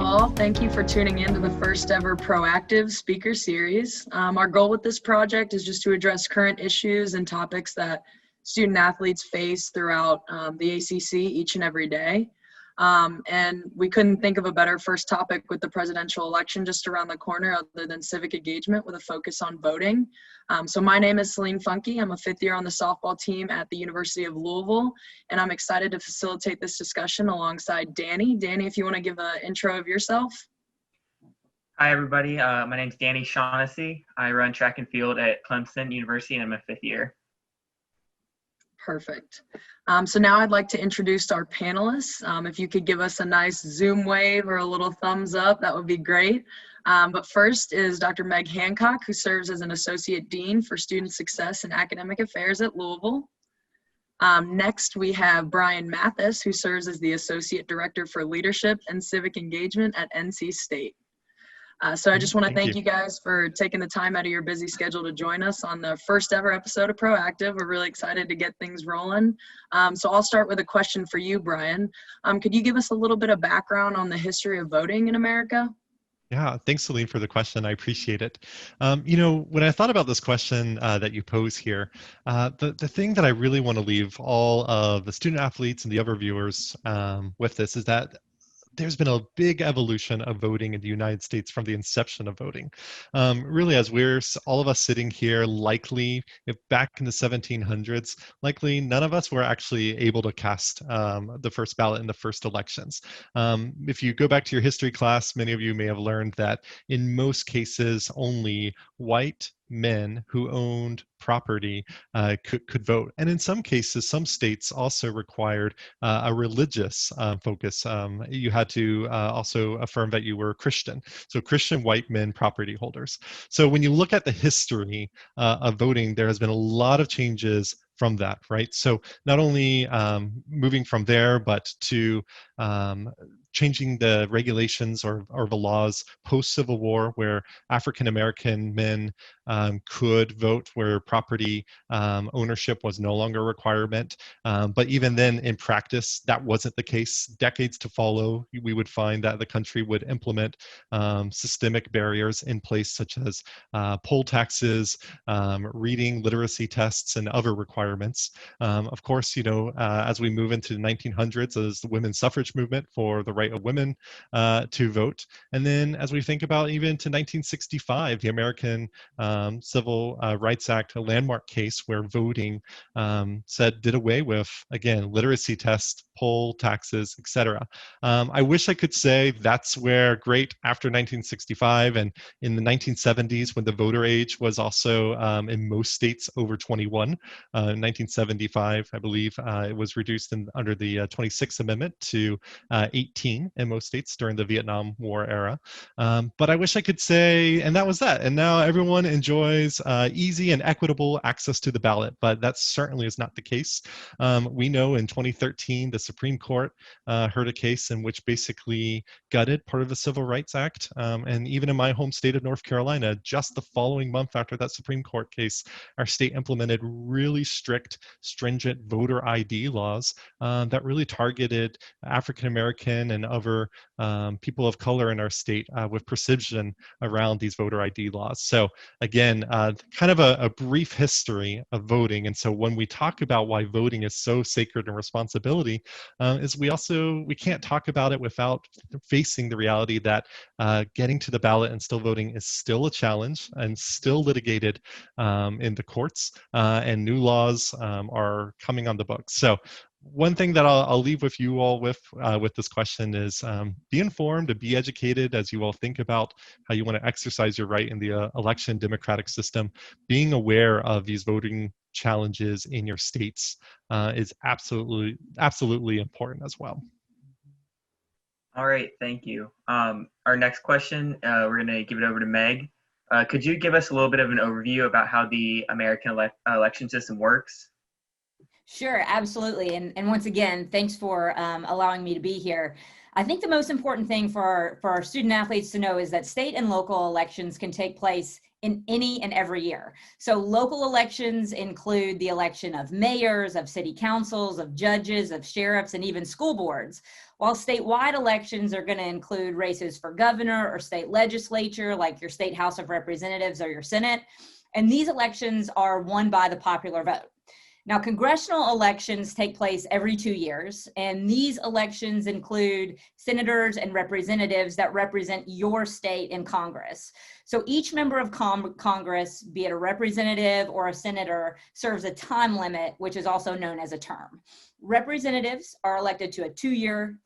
all. Thank you for tuning in to the first ever ProAACtive speaker series. Our goal with this project is just to address current issues and topics that student athletes face throughout the ACC each and every day. And we couldn't think of a better first topic with the presidential election just around the corner other than civic engagement with a focus on voting. So my name is Celine Funke. I'm a fifth year on the softball team at the University of Louisville, and I'm excited to facilitate this discussion alongside Danny. Danny, if you want to give an intro of yourself. Hi, everybody. My name's Danny Shaughnessy. I run track and field at Clemson University, and I'm a fifth year. Perfect. So now I'd like to introduce our panelists. If you could give us a nice Zoom wave or a little thumbs up, that would be great. But first is Dr. Meg Hancock, who serves as an Associate Dean for Student Success and Academic Affairs at Louisville. Next, we have Brian Mathis, who serves as the Associate Director for Leadership and Civic Engagement at NC State. So I just want to thank you guys for taking the time out of your busy schedule to join us on the first ever episode of ProAACtive. We're really excited to get things rolling. So I'll start with a question for you, Brian. Could you give us a little bit of background on the history of voting in America? Yeah, thanks, Celine, for the question. I appreciate it. When I thought about this question that you pose here, the thing that I really want to leave all of the student athletes and the other viewers with this is that there's been a big evolution of voting in the United States from the inception of voting. Really, as we're all of us sitting here, likely, if back in the 1700s, likely none of us were actually able to cast the first ballot in the first elections. If you go back to your history class, many of you may have learned that in most cases, only white men who owned property could vote. And in some cases, some states also required a religious focus. You had to also affirm that you were Christian. So Christian white men property holders. So when you look at the history of voting, there has been a lot of changes from that, right? So not only moving from there, but to changing the regulations or the laws post-Civil War, where African-American men could vote, where property ownership was no longer a requirement. But even then, in practice, that wasn't the case. Decades to follow, we would find that the country would implement systemic barriers in place, such as poll taxes, reading literacy tests, and other requirements. Of course, as we move into the 1900s, as the women's suffrage movement for the right of women to vote. And then as we think about even to 1965, the American Civil Rights Act, a landmark case where voting did away with, again, literacy tests, poll taxes, etc. I wish I could say that's where great after 1965 and in the 1970s when the voter age was also in most states over 21. In 1975, I believe, it was reduced under the 26th Amendment to 18 in most states during the Vietnam War era. But I wish I could say, and that was that. And now everyone enjoys easy and equitable access to the ballot, but that certainly is not the case. We know in 2013, the Supreme Court heard a case in which basically gutted part of the Civil Rights Act. And even in my home state of North Carolina, just the following month after that Supreme Court case, our state implemented really strict, stringent voter ID laws that really targeted African-American and other people of color in our state with precision around these voter ID laws. So again, kind of a brief history of voting. And so when we talk about why voting is so sacred and responsibility, is we can't talk about it without facing the reality that getting to the ballot and still voting is still a challenge and still litigated in the courts, and new laws are coming on the books. So one thing that I'll leave with you all with this question is be informed and be educated as you all think about how you want to exercise your right in the election democratic system. Being aware of these voting challenges in your states is absolutely important as well. All right, thank you. Our next question, we're going to give it over to Meg. Could you give us a little bit of an overview about how the American election system works? Sure, absolutely. And once again, thanks for allowing me to be here. I think the most important thing for our student athletes to know is that state and local elections can take place in any and every year. So local elections include the election of mayors, of city councils, of judges, of sheriffs, and even school boards. While statewide elections are going to include races for governor or state legislature, like your state House of Representatives or your Senate. And these elections are won by the popular vote. Now, congressional elections take place every 2 years, and these elections include senators and representatives that represent your state in Congress. So each member of Congress, be it a representative or a senator, serves a time limit, which is also known as a term. Representatives are elected to a two-year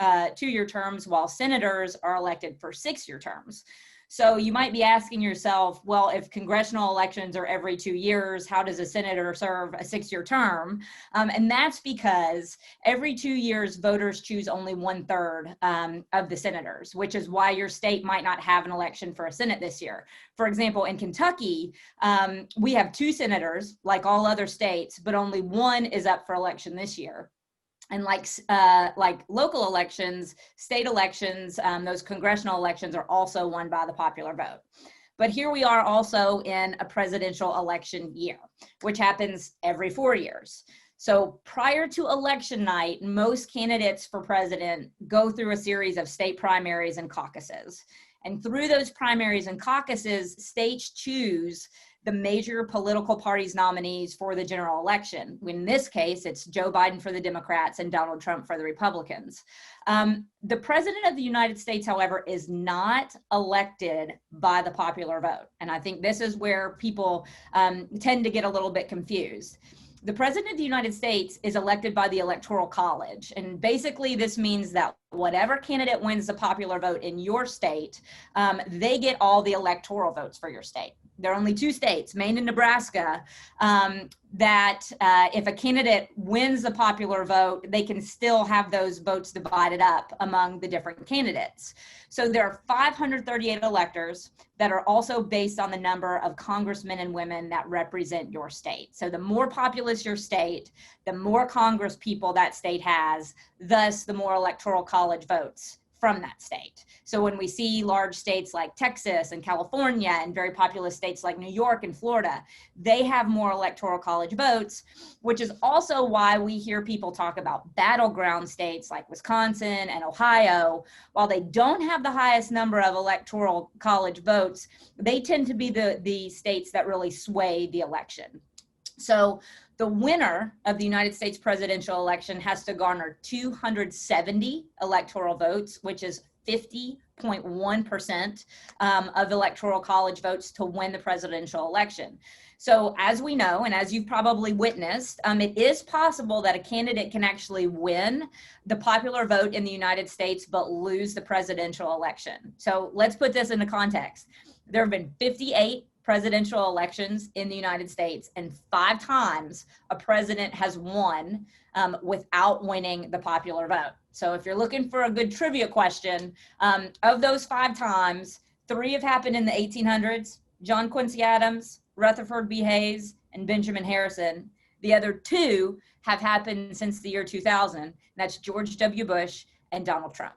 terms, while senators are elected for 6-year terms. So you might be asking yourself, well, if congressional elections are every 2 years, how does a senator serve a 6-year term? And that's because every 2 years, voters choose only 1/3 of the senators, which is why your state might not have an election for a Senate this year. For example, in Kentucky, we have 2 senators, like all other states, but only 1 is up for election this year. And like local elections, state elections, those congressional elections are also won by the popular vote. But here we are also in a presidential election year, which happens every 4 years. So prior to election night, most candidates for president go through a series of state primaries and caucuses. And through those primaries and caucuses, states choose the major political parties' nominees for the general election. In this case, it's Joe Biden for the Democrats and Donald Trump for the Republicans. The president of the United States, however, is not elected by the popular vote. And I think this is where people tend to get a little bit confused. The president of the United States is elected by the Electoral College. And basically this means that whatever candidate wins the popular vote in your state, they get all the electoral votes for your state. There are only 2 states, Maine and Nebraska, that if a candidate wins the popular vote, they can still have those votes divided up among the different candidates. So there are 538 electors that are also based on the number of congressmen and women that represent your state. So the more populous your state, the more Congress people that state has, thus the more electoral college votes from that state. So when we see large states like Texas and California and very populous states like New York and Florida, they have more electoral college votes, which is also why we hear people talk about battleground states like Wisconsin and Ohio. While they don't have the highest number of electoral college votes, they tend to be the states that really sway the election. So the winner of the United States presidential election has to garner 270 electoral votes, which is 50.1% of electoral college votes to win the presidential election. So as we know, and as you've probably witnessed, it is possible that a candidate can actually win the popular vote in the United States, but lose the presidential election. So let's put this into context. There have been 58 presidential elections in the United States, and 5 times a president has won without winning the popular vote. So if you're looking for a good trivia question, of those 5 times, 3 have happened in the 1800s, John Quincy Adams, Rutherford B. Hayes, and Benjamin Harrison. The other 2 have happened since the year 2000, and that's George W. Bush and Donald Trump.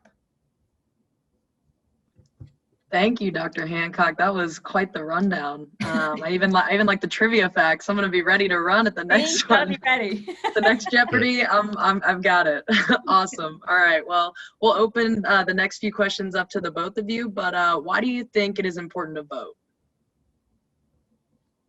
Thank you, Dr. Hancock. That was quite the rundown. I even like the trivia facts. I'm gonna be ready to run at the next one. Be ready. The next Jeopardy, I've got it. Awesome. All right. Well, we'll open the next few questions up to the both of you. But why do you think it is important to vote?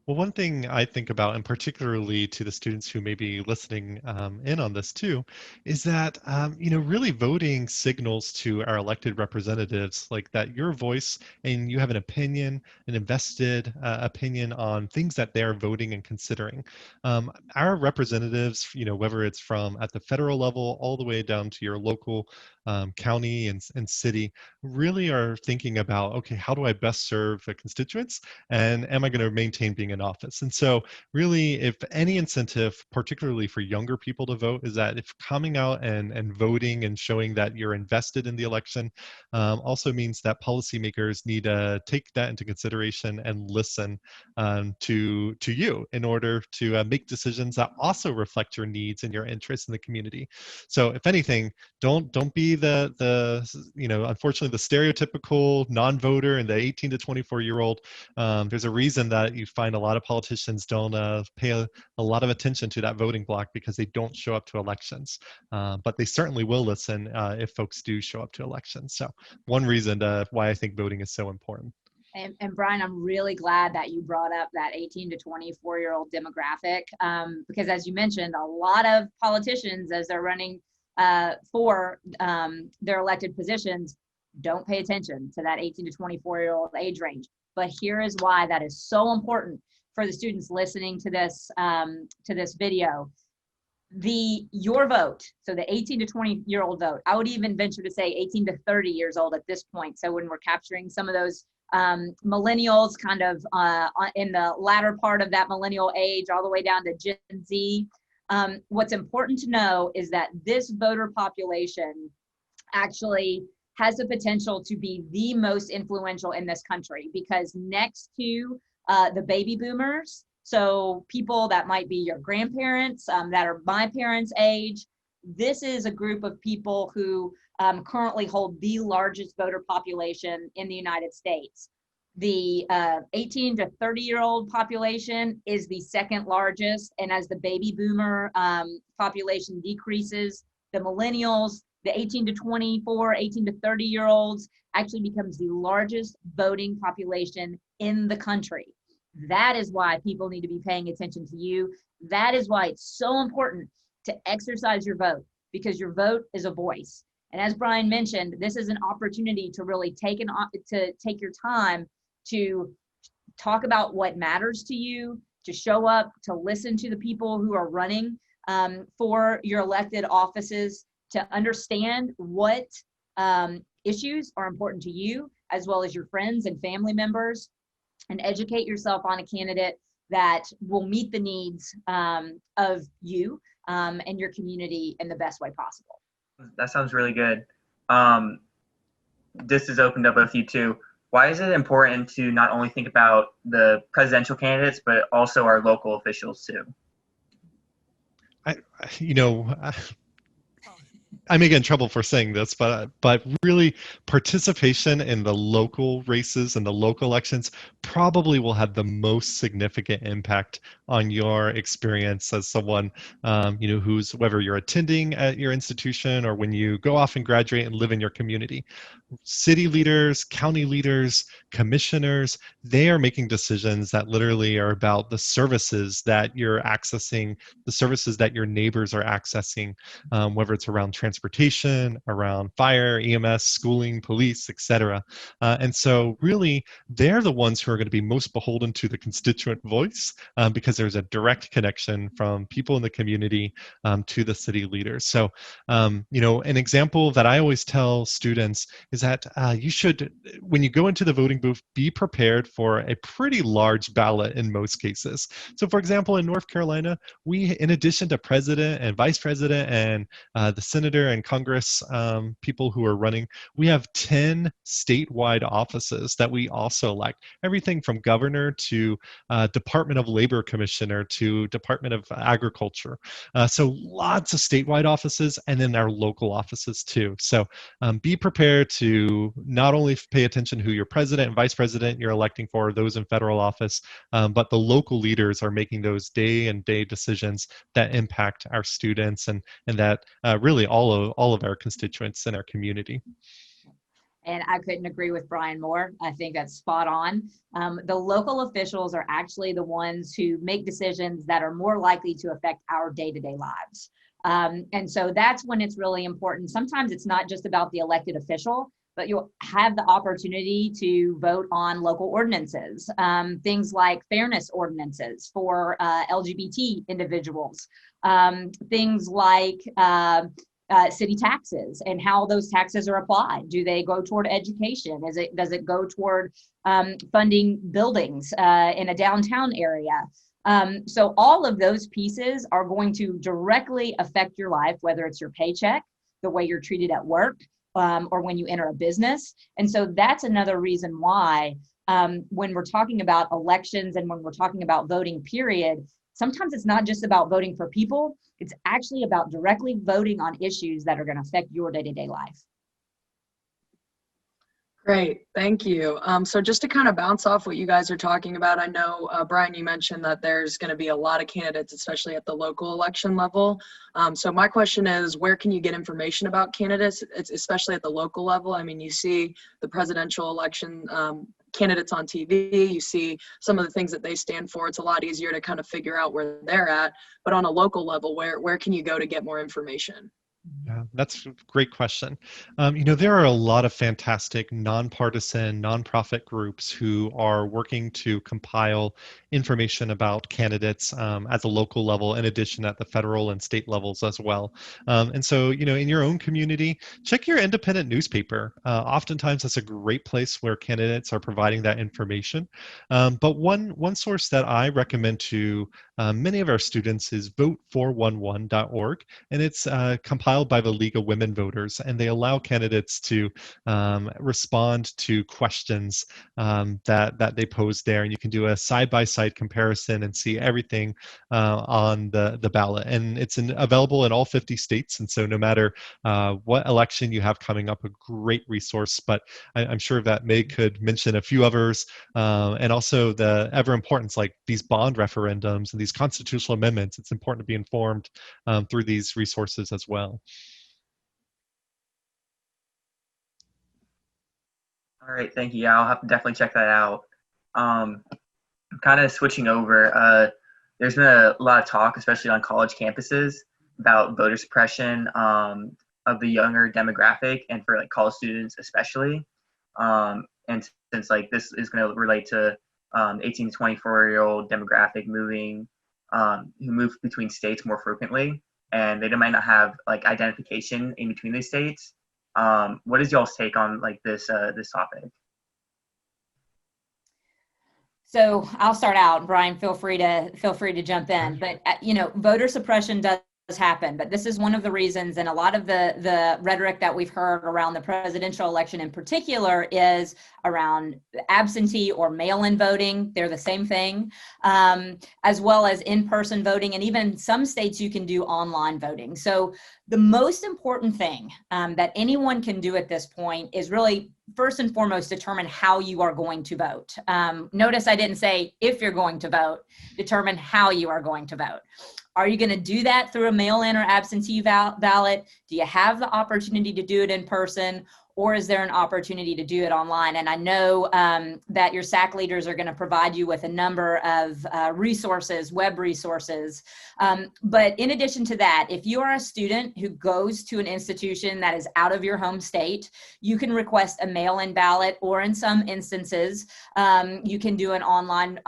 Well, one thing I think about, and particularly to the students who may be listening in on this too, is that, really voting signals to our elected representatives like that your voice and you have an opinion, an invested opinion on things that they're voting and considering. Our representatives, whether it's from at the federal level all the way down to your local county and city, really are thinking about, okay, how do I best serve the constituents? And am I going to maintain being in office. And so really, if any incentive, particularly for younger people to vote, is that if coming out and voting and showing that you're invested in the election also means that policymakers need to take that into consideration and listen to you in order to make decisions that also reflect your needs and your interests in the community. So if anything, don't be the unfortunately the stereotypical non-voter and the 18 to 24-year-old. There's a reason that you find a lot of politicians don't pay a lot of attention to that voting block because they don't show up to elections. But they certainly will listen if folks do show up to elections. So one reason why I think voting is so important. And Brian, I'm really glad that you brought up that 18 to 24-year-old demographic, because as you mentioned, a lot of politicians, as they're running for their elected positions, don't pay attention to that 18 to 24-year-old age range. But here is why that is so important for the students listening to this video. Your vote, so the 18 to 20-year-old vote, I would even venture to say 18 to 30 years old at this point. So when we're capturing some of those millennials kind of in the latter part of that millennial age, all the way down to Gen Z, what's important to know is that this voter population actually has the potential to be the most influential in this country, because next to the baby boomers, so people that might be your grandparents, that are my parents' age, this is a group of people who currently hold the largest voter population in the United States. The 18 to 30-year-old population is the second largest, and as the baby boomer population decreases, the millennials, the 18 to 24, 18 to 30-year-olds actually becomes the largest voting population in the country. That is why people need to be paying attention to you. That is why it's so important to exercise your vote, because your vote is a voice. And as Brian mentioned, this is an opportunity to really take your time to talk about what matters to you, to show up, to listen to the people who are running for your elected offices, to understand what issues are important to you, as well as your friends and family members, and educate yourself on a candidate that will meet the needs of you and your community in the best way possible. That sounds really good. This has opened up both you too. Why is it important to not only think about the presidential candidates, but also our local officials too? I may get in trouble for saying this, but really participation in the local races and the local elections probably will have the most significant impact on your experience as someone, who's, whether you're attending at your institution or when you go off and graduate and live in your community. City leaders, county leaders, commissioners, they are making decisions that literally are about the services that you're accessing, the services that your neighbors are accessing, whether it's around transportation, around fire, EMS, schooling, police, etc. And so really, they're the ones who are going to be most beholden to the constituent voice because there's a direct connection from people in the community to the city leaders. So, an example that I always tell students is that you should, when you go into the voting booth, be prepared for a pretty large ballot in most cases. So for example, in North Carolina, we, in addition to president and vice president and the senator and Congress people who are running, we have 10 statewide offices that we also elect. Everything from governor to Department of Labor commissioner to Department of Agriculture. So lots of statewide offices, and then our local offices too. So be prepared to not only pay attention who your president and vice president you're electing for, those in federal office, but the local leaders are making those day-and-day decisions that impact our students and that really all of our constituents in our community. And I couldn't agree with Brian more. I think that's spot on. The local officials are actually the ones who make decisions that are more likely to affect our day-to-day lives. And so that's when it's really important. Sometimes it's not just about the elected official, but you'll have the opportunity to vote on local ordinances, things like fairness ordinances for LGBT individuals, things like city taxes and how those taxes are applied. Do they go toward education? Does it go toward funding buildings in a downtown area? So all of those pieces are going to directly affect your life, whether it's your paycheck, the way you're treated at work, or when you enter a business. And so that's another reason why when we're talking about elections and when we're talking about voting, period, sometimes it's not just about voting for people, it's actually about directly voting on issues that are going to affect your day-to-day life. Great, thank you. So just to kind of bounce off what you guys are talking about, I know, Brian, you mentioned that there's going to be a lot of candidates, especially at the local election level. So my question is, where can you get information about candidates, especially at the local level? I mean, you see the presidential election candidates on TV, you see some of the things that they stand for. It's a lot easier to kind of figure out where they're at. But on a local level, where can you go to get more information? Yeah, that's a great question. There are a lot of fantastic nonpartisan, nonprofit groups who are working to compile information about candidates at the local level, in addition at the federal and state levels as well. And so, in your own community, check your independent newspaper. Oftentimes, that's a great place where candidates are providing that information. But one source that I recommend to many of our students is vote411.org, and it's compiled by the League of Women Voters, and they allow candidates to respond to questions that they pose there, and you can do a side-by-side comparison and see everything on the ballot. And it's available in all 50 states, and so no matter what election you have coming up, a great resource. But I'm sure that Meg could mention a few others, and also the ever importance, like these bond referendums and these constitutional amendments. It's important to be informed through these resources as well. All right, thank you. Yeah, I'll have to definitely check that out. Kind of switching over, there's been a lot of talk, especially on college campuses, about voter suppression of the younger demographic and for like college students especially. And since like this is going to relate to 18 to 24-year-old demographic who move between states more frequently, and they might not have like identification in between these states. What is y'all's take on like this topic? So I'll start out. Brian, feel free to jump in. But voter suppression does happen, but this is one of the reasons, and a lot of the rhetoric that we've heard around the presidential election in particular is around absentee or mail-in voting. They're the same thing, as well as in-person voting, and even some states you can do online voting. So the most important thing that anyone can do at this point is really, first and foremost, determine how you are going to vote. Notice I didn't say if you're going to vote, determine how you are going to vote. Are you going to do that through a mail-in or absentee ballot? Do you have the opportunity to do it in person, or is there an opportunity to do it online? And I know that your SAAC leaders are going to provide you with a number of resources, web resources. But in addition to that, if you are a student who goes to an institution that is out of your home state, you can request a mail-in ballot, or in some instances, you can do an online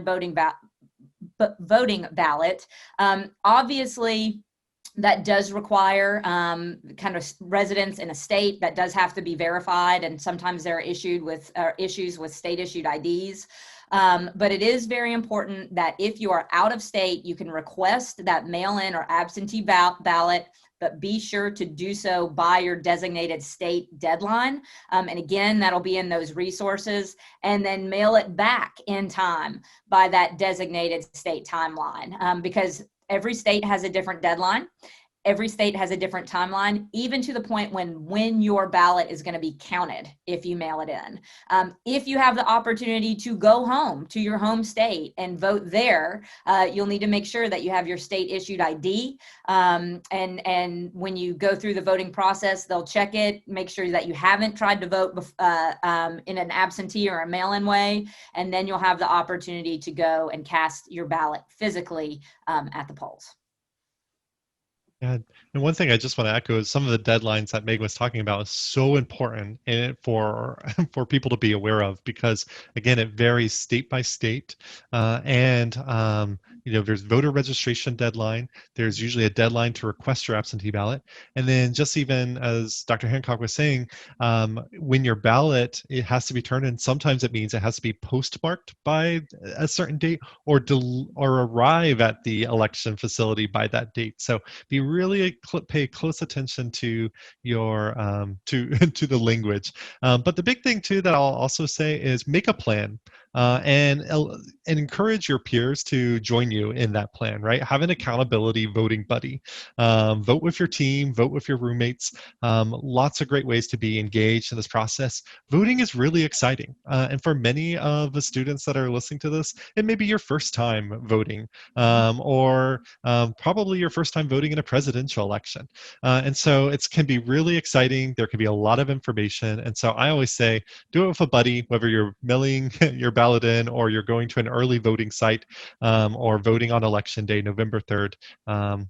voting ballot. Obviously, that does require kind of residence in a state. That does have to be verified, and sometimes there are issues with state-issued IDs. But it is very important that if you are out of state, you can request that mail-in or absentee ballot, but be sure to do so by your designated state deadline. And again, that'll be in those resources, and then mail it back in time by that designated state timeline, because every state has a different deadline. Every state has a different timeline, even to the point when your ballot is going to be counted if you mail it in. If you have the opportunity to go home to your home state and vote there, you'll need to make sure that you have your state issued ID. And when you go through the voting process, they'll check it, make sure that you haven't tried to vote in an absentee or a mail-in way, and then you'll have the opportunity to go and cast your ballot physically at the polls. Yeah, and one thing I just want to echo is some of the deadlines that Meg was talking about is so important for for people to be aware of, because again, it varies state by state, and there's voter registration deadline. There's usually a deadline to request your absentee ballot, and then just even as Dr. Hancock was saying, when your ballot it has to be turned in, sometimes it means it has to be postmarked by a certain date or arrive at the election facility by that date. So be really pay close attention to your to the language. But the big thing too that I'll also say is make a plan, and encourage your peers to join you in that plan. Right, have an accountability voting buddy. Vote with your team, vote with your roommates. Lots of great ways to be engaged in this process. Voting is really exciting, and for many of the students that are listening to this, it may be your first time voting, or probably your first time voting in a presidential election. And so it can be really exciting. There can be a lot of information. And so I always say, do it with a buddy, whether you're mailing your ballot in or you're going to an early voting site, or voting on election day, November 3rd.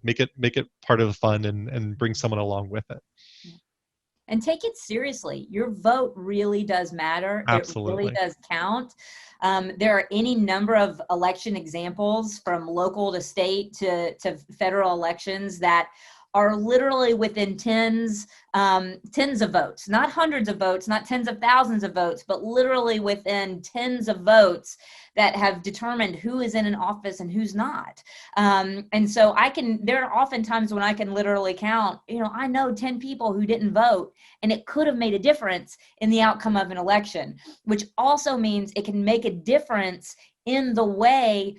Make it part of the fun, and bring someone along with it. And take it seriously. Your vote really does matter. Absolutely. It really does count. There are any number of election examples from local to state to federal elections that are literally within tens of votes, not hundreds of votes, not tens of thousands of votes, but literally within tens of votes that have determined who is in an office and who's not. And so there are often times when I can literally count, I know 10 people who didn't vote, and it could have made a difference in the outcome of an election, which also means it can make a difference in the way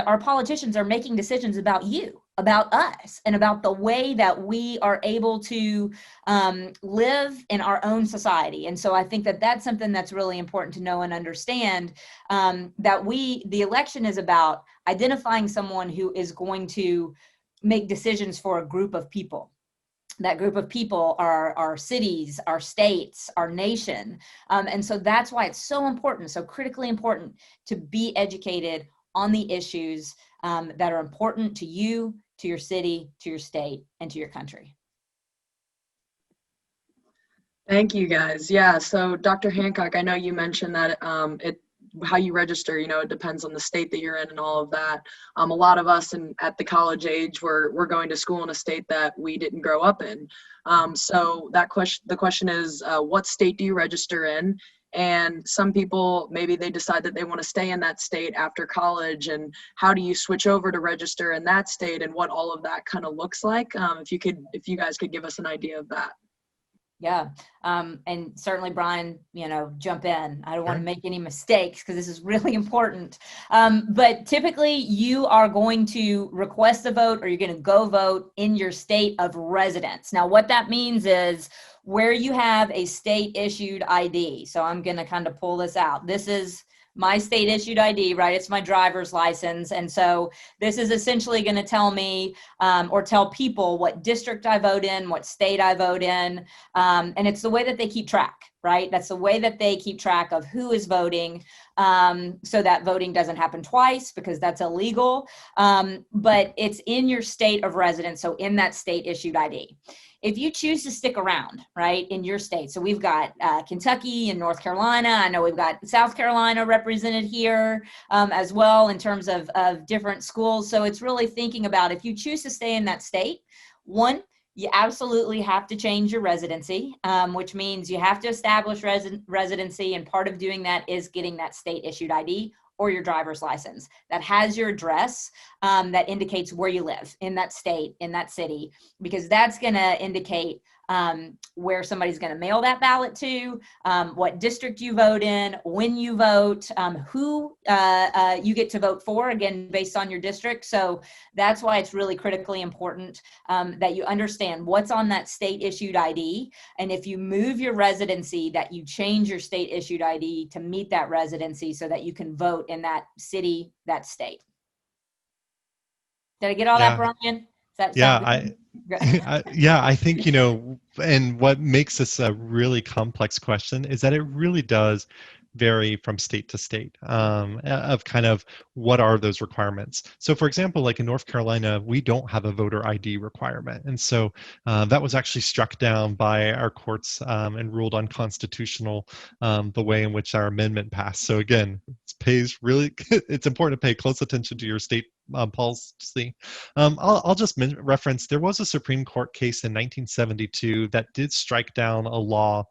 our politicians are making decisions about you, about us, and about the way that we are able to live in our own society. And so I think that that's something that's really important to know and understand, that the election is about identifying someone who is going to make decisions for a group of people. That group of people are our cities, our states, our nation. And so that's why it's so important, so critically important, to be educated on the issues that are important to you, to your city, to your state, and to your country. Thank you, guys. Yeah, so Dr. Hancock, I know you mentioned that how you register, it depends on the state that you're in and all of that. A lot of us at the college age, we're going to school in a state that we didn't grow up in. So the question is, what state do you register in? And some people, maybe they decide that they want to stay in that state after college, and how do you switch over to register in that state, and what all of that kind of looks like? If you guys could give us an idea of that. Yeah. And certainly, Brian, jump in. I don't want to make any mistakes because this is really important. But typically you are going to request a vote, or you're going to go vote in your state of residence. Now, what that means is where you have a state issued ID. So I'm going to kind of pull this out. This is my state issued ID, right? It's my driver's license. And so this is essentially going to tell me, or tell people what district I vote in, what state I vote in. And it's the way that they keep track, right? That's the way that they keep track of who is voting, so that voting doesn't happen twice, because that's illegal. But it's in your state of residence, so in that state issued ID. If you choose to stick around, right, in your state, so we've got Kentucky and North Carolina. I know we've got South Carolina represented here as well in terms of different schools. So it's really thinking about, if you choose to stay in that state, one, you absolutely have to change your residency, which means you have to establish residency. And part of doing that is getting that state issued ID or your driver's license that has your address, that indicates where you live in that state, in that city, because that's going to indicate where somebody's going to mail that ballot to, what district you vote in, when you vote, who you get to vote for, again, based on your district. So that's why it's really critically important that you understand what's on that state issued ID. And if you move your residency, that you change your state issued ID to meet that residency so that you can vote in that city, that state. Did I get all that, Brian? I think, and what makes this a really complex question is that it really does vary from state to state of kind of what are those requirements. So for example, like in North Carolina, we don't have a voter ID requirement. And so that was actually struck down by our courts and ruled unconstitutional the way in which our amendment passed. So again, it's important to pay close attention to your state policy. I'll just reference, there was a Supreme Court case in 1972 that did strike down a law.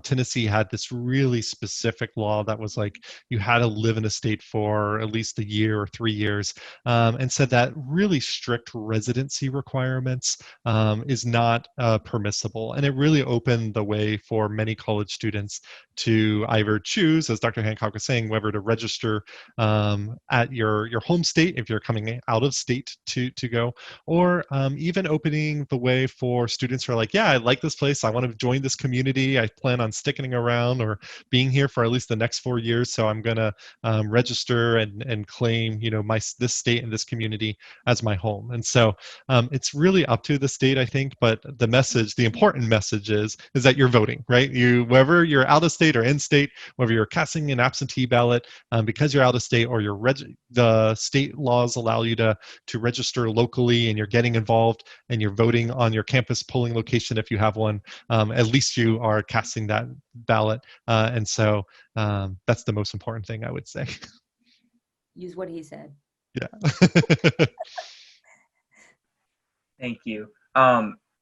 Tennessee had this really specific law that was like, you had to live in a state for at least a year or 3 years, and said that really strict residency requirements is not permissible. And it really opened the way for many college students to either choose, as Dr. Hancock was saying, whether to register at your home state if you're coming out of state to go, or even opening the way for students who are like, yeah, I like this place, I want to join this community, I plan on sticking around or being here for at least the next 4 years, so I'm going to register and claim, you know, this state and this community as my home. And so it's really up to the state, I think, but the important message is that you're voting, right? Whether you're out of state or in state, whether you're casting an absentee ballot because you're out of state, or the state laws allow you to register locally and you're getting involved and you're voting on your campus polling location if you have one, at least you are casting that ballot. And so that's the most important thing, I would say. Use what he said. Yeah. Thank you.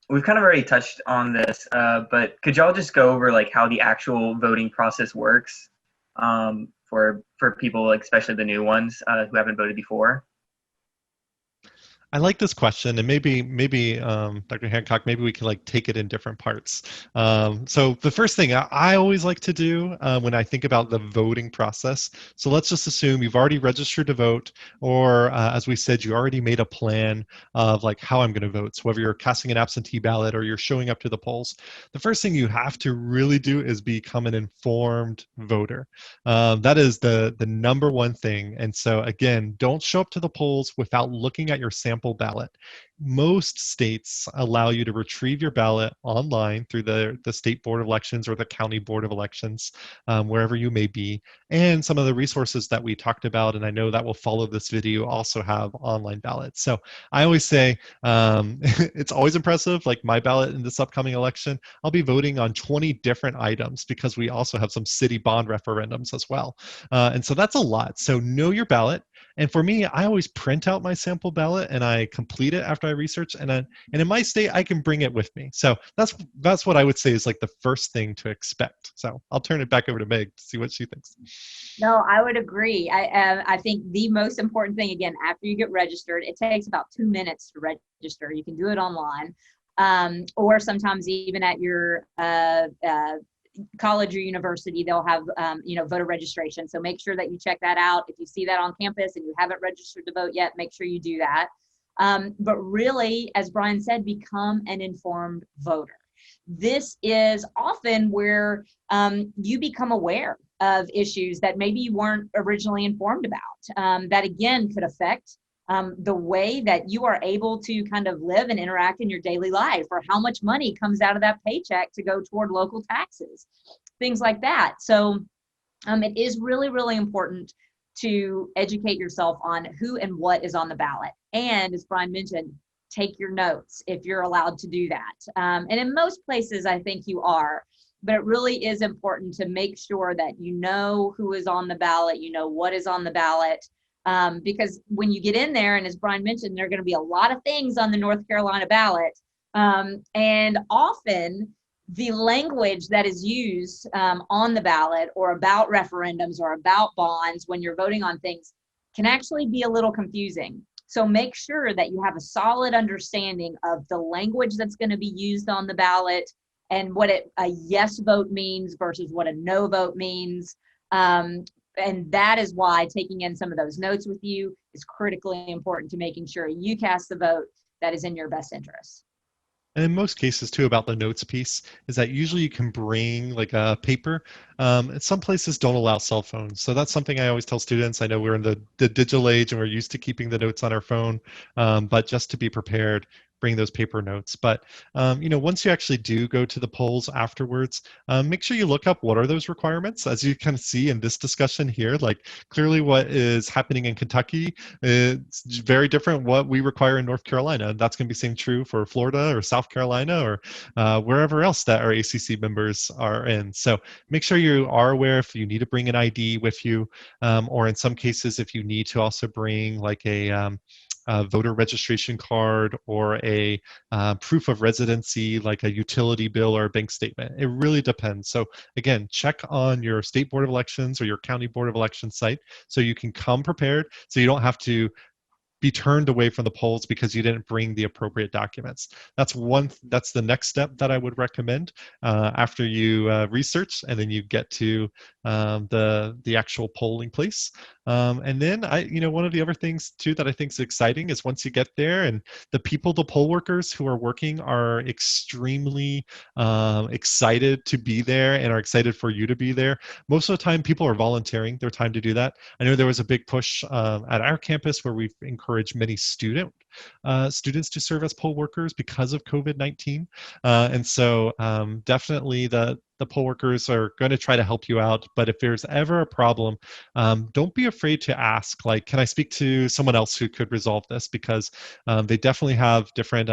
We've kind of already touched on this, but could y'all just go over like how the actual voting process works for people, like especially the new ones who haven't voted before? I like this question, and maybe Dr. Hancock, maybe we can like take it in different parts. So the first thing I always like to do when I think about the voting process, so let's just assume you've already registered to vote, or as we said, you already made a plan of like how I'm going to vote. So whether you're casting an absentee ballot or you're showing up to the polls, the first thing you have to really do is become an informed voter. That is the number one thing. And so again, don't show up to the polls without looking at your sample ballot. Most states allow you to retrieve your ballot online through the state board of elections or the county board of elections, wherever you may be. And some of the resources that we talked about, and I know that will follow this video, also have online ballots. So I always say, it's always impressive, like my ballot in this upcoming election, I'll be voting on 20 different items because we also have some city bond referendums as well. And so that's a lot. So know your ballot. And for me, I always print out my sample ballot and I complete it after I research. And in my state, I can bring it with me. So that's what I would say is like the first thing to expect. So I'll turn it back over to Meg to see what she thinks. No, I would agree. I think the most important thing, again, after you get registered, it takes about 2 minutes to register. You can do it online, or sometimes even at your college or university, they'll have voter registration. So make sure that you check that out. If you see that on campus and you haven't registered to vote yet, make sure you do that. But really, as Brian said, become an informed voter. This is often where you become aware of issues that maybe you weren't originally informed about, that again could affect the way that you are able to kind of live and interact in your daily life, or how much money comes out of that paycheck to go toward local taxes, things like that. So it is really, really important to educate yourself on who and what is on the ballot. And as Brian mentioned, take your notes if you're allowed to do that. And in most places, I think you are, but it really is important to make sure that you know who is on the ballot, you know what is on the ballot. Because when you get in there, and as Brian mentioned, there are going to be a lot of things on the North Carolina ballot. And often the language that is used on the ballot or about referendums or about bonds when you're voting on things can actually be a little confusing. So make sure that you have a solid understanding of the language that's going to be used on the ballot and what a yes vote means versus what a no vote means. And that is why taking in some of those notes with you is critically important to making sure you cast the vote that is in your best interest. And in most cases too, about the notes piece, is that usually you can bring like a paper. Some places don't allow cell phones. So that's something I always tell students. I know we're in the digital age and we're used to keeping the notes on our phone, but just to be prepared, bring those paper notes. But once you actually do go to the polls afterwards, make sure you look up what are those requirements. As you can see in this discussion here, like clearly what is happening in Kentucky is very different what we require in North Carolina. That's going to be same true for Florida or South Carolina or wherever else that our ACC members are in. So make sure you are aware if you need to bring an ID with you, or in some cases if you need to also bring like a voter registration card or a proof of residency, like a utility bill or a bank statement. It really depends. So again, check on your state board of elections or your county board of elections site so you can come prepared, so you don't have to be turned away from the polls because you didn't bring the appropriate documents. That's the next step that I would recommend after you research and then you get to the actual polling place. And then one of the other things too that I think is exciting is once you get there and the poll workers who are working are extremely excited to be there and are excited for you to be there. Most of the time people are volunteering their time to do that. I know there was a big push at our campus where we've encouraged many students to serve as poll workers because of COVID-19. And so definitely the poll workers are going to try to help you out. But if there's ever a problem, don't be afraid to ask, like, can I speak to someone else who could resolve this? Because they definitely have different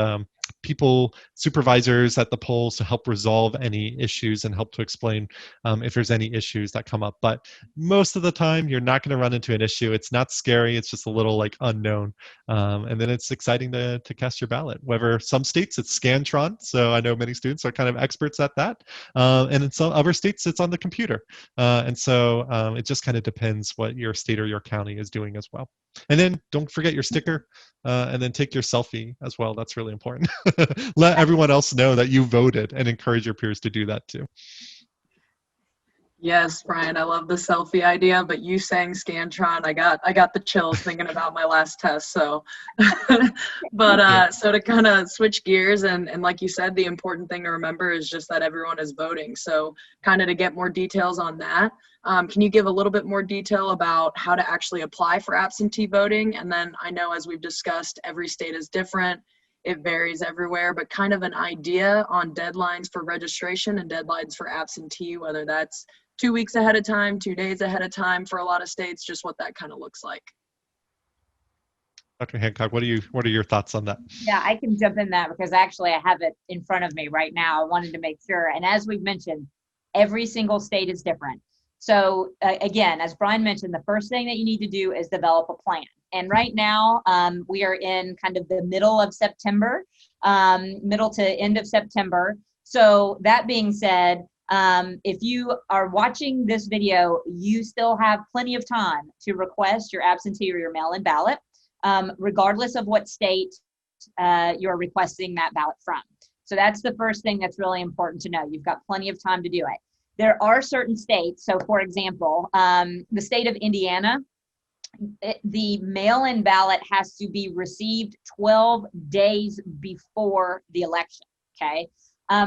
supervisors at the polls to help resolve any issues and help to explain if there's any issues that come up. But most of the time, you're not going to run into an issue. It's not scary. It's just a little like unknown. And then it's exciting to cast your ballot. Whether some states it's Scantron, so I know many students are kind of experts at that. And in some other states, it's on the computer. And so it just kind of depends what your state or your county is doing as well. And then don't forget your sticker, and then take your selfie as well. That's really important. Let everyone else know that you voted and encourage your peers to do that too. Yes, Brian, I love the selfie idea, but you saying Scantron, I got the chills thinking about my last test. So, but so to kind of switch gears and like you said, the important thing to remember is just that everyone is voting. So kind of to get more details on that, can you give a little bit more detail about how to actually apply for absentee voting? And then I know as we've discussed, every state is different. It varies everywhere, but kind of an idea on deadlines for registration and deadlines for absentee, whether that's 2 weeks ahead of time, 2 days ahead of time for a lot of states, just what that kind of looks like. Dr. Hancock, what are your thoughts on that? Yeah, I can jump in that because actually I have it in front of me right now. I wanted to make sure. And as we've mentioned, every single state is different. So again, as Brian mentioned, the first thing that you need to do is develop a plan. And right now we are in kind of the middle of September, middle to end of September. So that being said, if you are watching this video, you still have plenty of time to request your absentee or your mail-in ballot, regardless of what state you're requesting that ballot from. So that's the first thing that's really important to know. You've got plenty of time to do it. There are certain states, so for example, the state of Indiana, the mail-in ballot has to be received 12 days before the election, okay?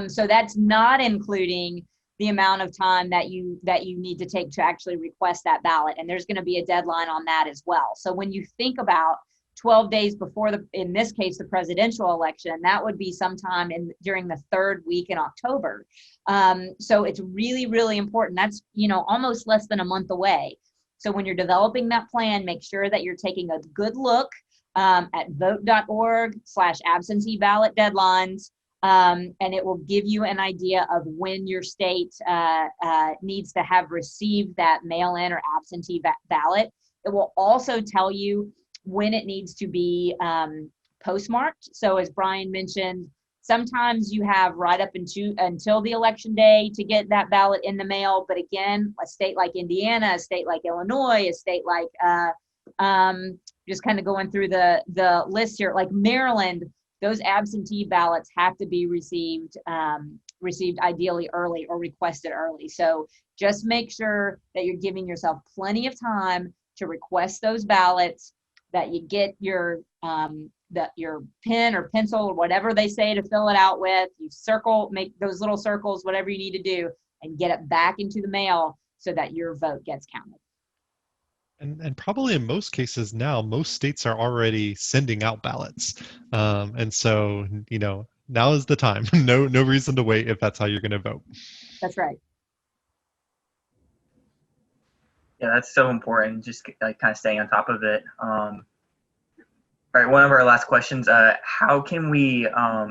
So that's not including the amount of time that you need to take to actually request that ballot. And there's gonna be a deadline on that as well. So when you think about 12 days before in this case, the presidential election, that would be sometime during the third week in October. So it's really, really important. That's, almost less than a month away. So when you're developing that plan, make sure that you're taking a good look at vote.org/absentee ballot deadlines. And it will give you an idea of when your state needs to have received that mail-in or absentee ballot. It will also tell you when it needs to be postmarked. So as Brian mentioned, sometimes you have right up until the election day to get that ballot in the mail. But again, a state like Indiana, a state like Illinois, a state like, just kind of going through the list here, like Maryland, those absentee ballots have to be received ideally early or requested early. So just make sure that you're giving yourself plenty of time to request those ballots, that you get your pen or pencil or whatever they say to fill it out with. You make those little circles, whatever you need to do, and get it back into the mail so that your vote gets counted. And probably in most cases now, most states are already sending out ballots. And so, now is the time. No reason to wait if that's how you're going to vote. That's right. Yeah, that's so important. Just like kind of staying on top of it. All right, one of our last questions. How can we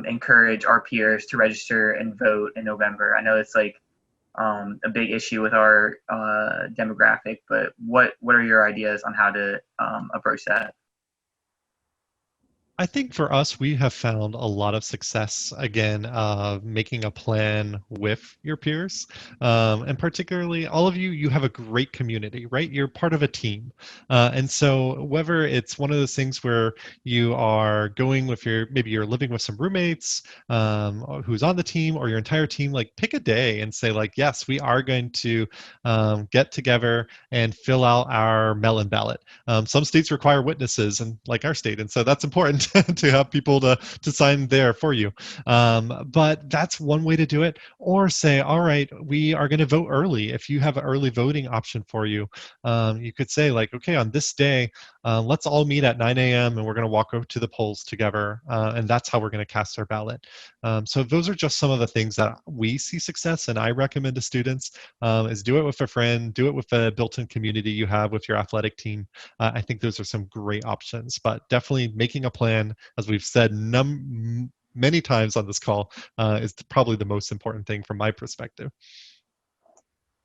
encourage our peers to register and vote in November? I know it's like a big issue with our demographic, but what are your ideas on how to approach that? I think for us, we have found a lot of success, again, making a plan with your peers. And particularly, all of you have a great community, right? You're part of a team. And so whether it's one of those things where you are going with maybe you're living with some roommates who's on the team, or your entire team, like pick a day and say like, yes, we are going to get together and fill out our mail-in ballot. Some states require witnesses, and like our state, and so that's important to have people to sign there for you. But that's one way to do it. Or say, all right, we are going to vote early. If you have an early voting option for you, you could say like, okay, on this day, let's all meet at 9 a.m. and we're going to walk over to the polls together, and that's how we're going to cast our ballot. So those are just some of the things that we see success, and I recommend to students is do it with a friend, do it with a built-in community you have with your athletic team. I think those are some great options, but definitely making a plan, as we've said many times on this call, is probably the most important thing from my perspective.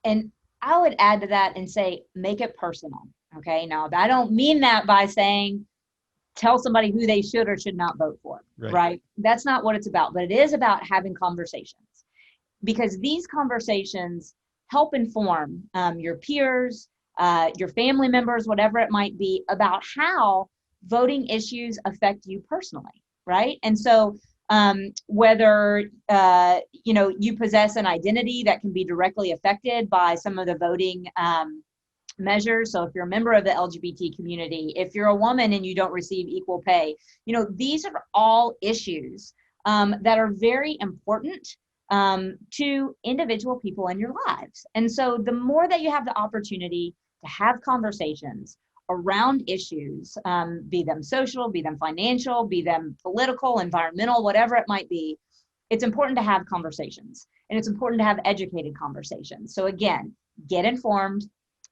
And I would add to that and say, make it personal. Okay. Now, I don't mean that by saying, tell somebody who they should or should not vote for, right? That's not what it's about, but it is about having conversations, because these conversations help inform your peers, your family members, whatever it might be, about how voting issues affect you personally, right? And so whether you possess an identity that can be directly affected by some of the voting measures. So if you're a member of the LGBT community, if you're a woman and you don't receive equal pay, these are all issues that are very important to individual people in your lives. And so the more that you have the opportunity to have conversations around issues, be them social, be them financial, be them political, environmental, whatever it might be, it's important to have conversations, and it's important to have educated conversations. So again, get informed,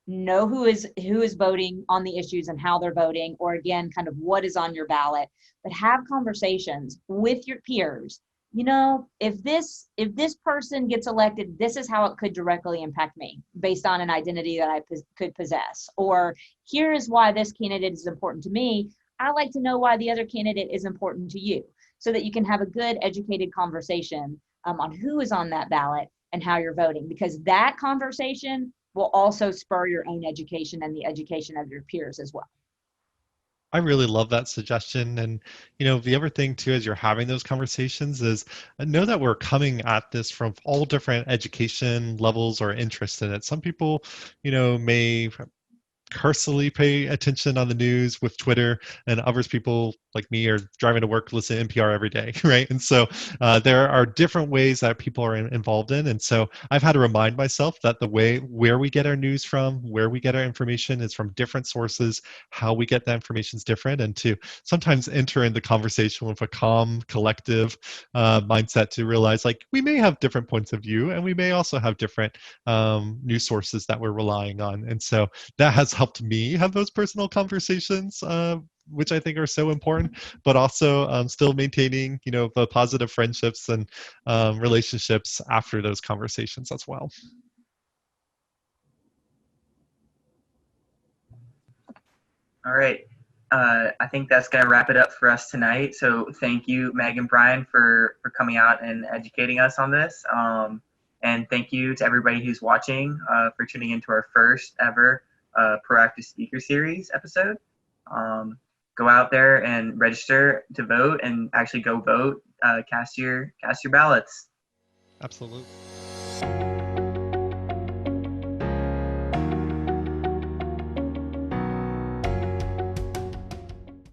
know who is voting on the issues and how they're voting, or again, kind of what is on your ballot, but have conversations with your peers. If this person gets elected, this is how it could directly impact me based on an identity that I could possess. Or here is why this candidate is important to me. I like to know why the other candidate is important to you, so that you can have a good educated conversation on who is on that ballot and how you're voting, because that conversation will also spur your own education and the education of your peers as well. I really love that suggestion. And, the other thing too, as you're having those conversations, is know that we're coming at this from all different education levels or interests in it. Some people, may personally pay attention on the news with Twitter, and others, people like me, are driving to work, listen to NPR every day, right? And so there are different ways that people are involved in. And so I've had to remind myself that where we get our news from, where we get our information, is from different sources. How we get that information is different, and to sometimes enter in the conversation with a calm, collective mindset, to realize like we may have different points of view, and we may also have different news sources that we're relying on. And so that has helped me have those personal conversations, which I think are so important, but also still maintaining, the positive friendships and relationships after those conversations as well. All right. I think that's going to wrap it up for us tonight. So thank you, Meg and Brian, for coming out and educating us on this. And thank you to everybody who's watching for tuning into our first ever ProAACtive Speaker Series episode. Go out there and register to vote, and actually go vote. Cast your ballots. Absolutely.